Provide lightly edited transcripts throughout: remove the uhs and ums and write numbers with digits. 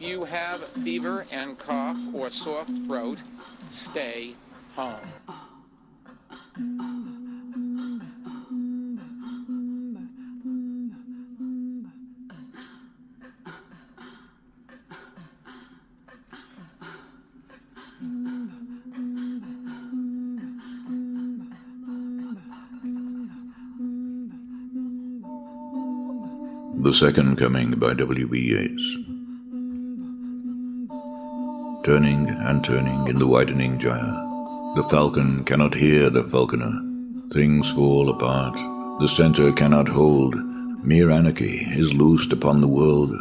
you have fever and cough or sore throat, stay home. The Second Coming by W.B. Yeats. Turning and turning in the widening gyre, the falcon cannot hear the falconer. Things fall apart, the centre cannot hold. Mere anarchy is loosed upon the world.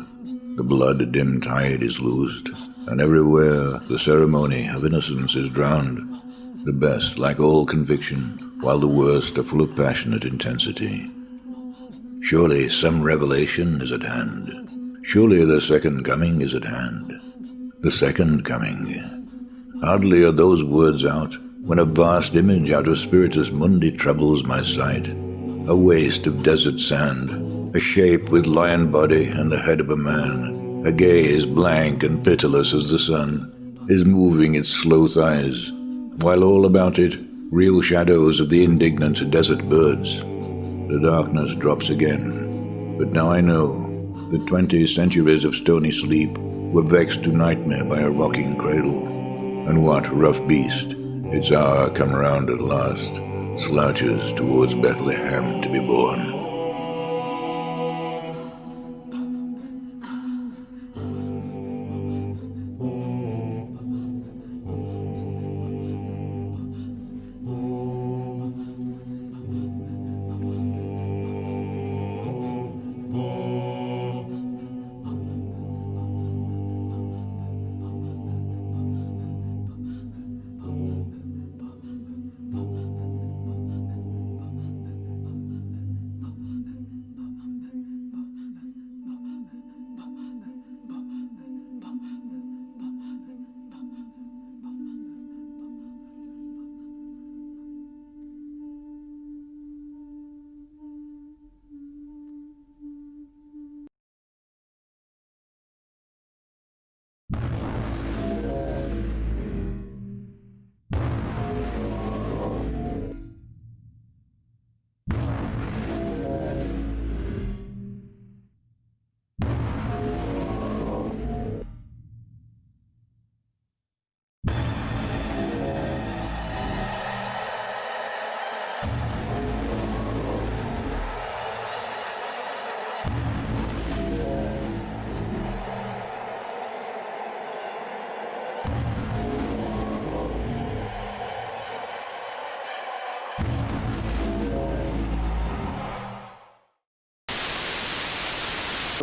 The blood-dim tide is loosed, and everywhere the ceremony of innocence is drowned. The best lack all conviction, while the worst are full of passionate intensity. Surely some revelation is at hand. Surely the second coming is at hand. The second coming. Hardly are those words out, when a vast image out of Spiritus Mundi troubles my sight. A waste of desert sand, a shape with lion body and the head of a man, a gaze blank and pitiless as the sun, is moving its slow thighs, while all about it, real shadows of the indignant desert birds. The darkness drops again, but now I know that 20 centuries of stony sleep were vexed to nightmare by a rocking cradle. And what rough beast, its hour come round at last, slouches towards Bethlehem to be born?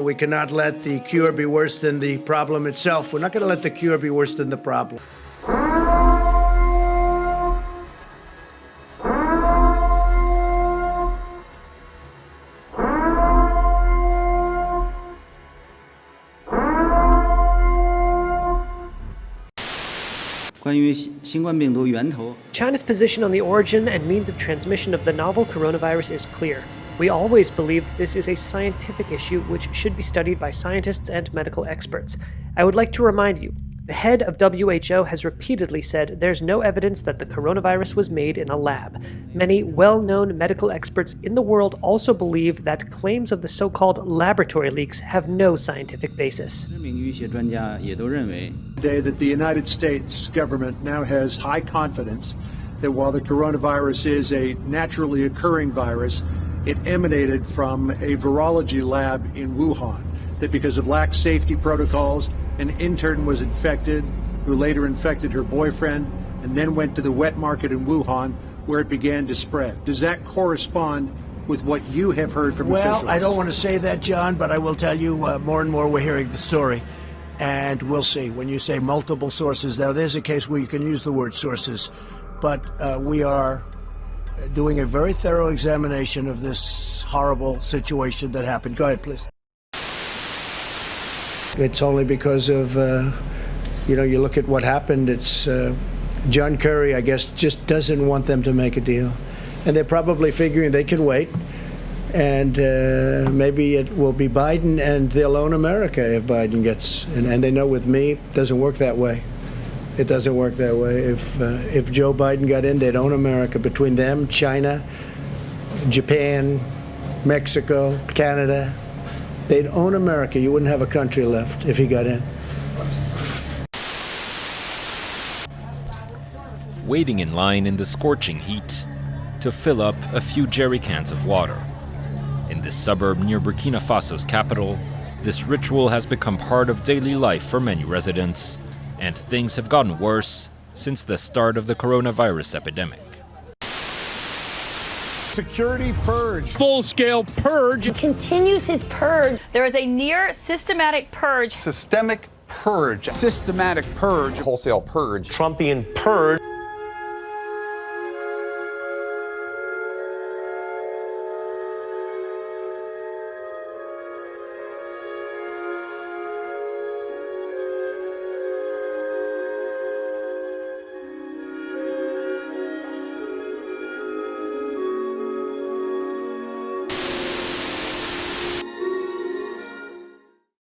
We cannot let the cure be worse than the problem itself. We're not going to let the cure be worse than the problem. China's position on the origin and means of transmission of the novel coronavirus is clear. We always believed this is a scientific issue which should be studied by scientists and medical experts. I would like to remind you, the head of WHO has repeatedly said there's no evidence that the coronavirus was made in a lab. Many well-known medical experts in the world also believe that claims of the so-called laboratory leaks have no scientific basis. Today that the United States government now has high confidence that while the coronavirus is a naturally occurring virus, it emanated from a virology lab in Wuhan, that because of lax safety protocols, an intern was infected, who later infected her boyfriend, and then went to the wet market in Wuhan, where it began to spread. Does that correspond with what you have heard from officials? Well, I don't want to say that, John, but I will tell you more and more we're hearing the story, and we'll see. When you say multiple sources, now there's a case where you can use the word sources, but we are doing a very thorough examination of this horrible situation that happened. Go ahead, please. It's only because of, you look at what happened. It's John Kerry, I guess, just doesn't want them to make a deal. And they're probably figuring they can wait. And maybe it will be Biden, and they'll own America if Biden gets. And they know with me, it doesn't work that way. It doesn't work that way. If Joe Biden got in, they'd own America. Between them, China, Japan, Mexico, Canada, they'd own America. You wouldn't have a country left if he got in. Waiting in line in the scorching heat to fill up a few jerry cans of water. In this suburb near Burkina Faso's capital, this ritual has become part of daily life for many residents, and things have gotten worse since the start of the coronavirus epidemic. Security purge. Full-scale purge. He continues his purge. There is a near systematic purge. Systemic purge. Systematic purge. Wholesale purge. Trumpian purge.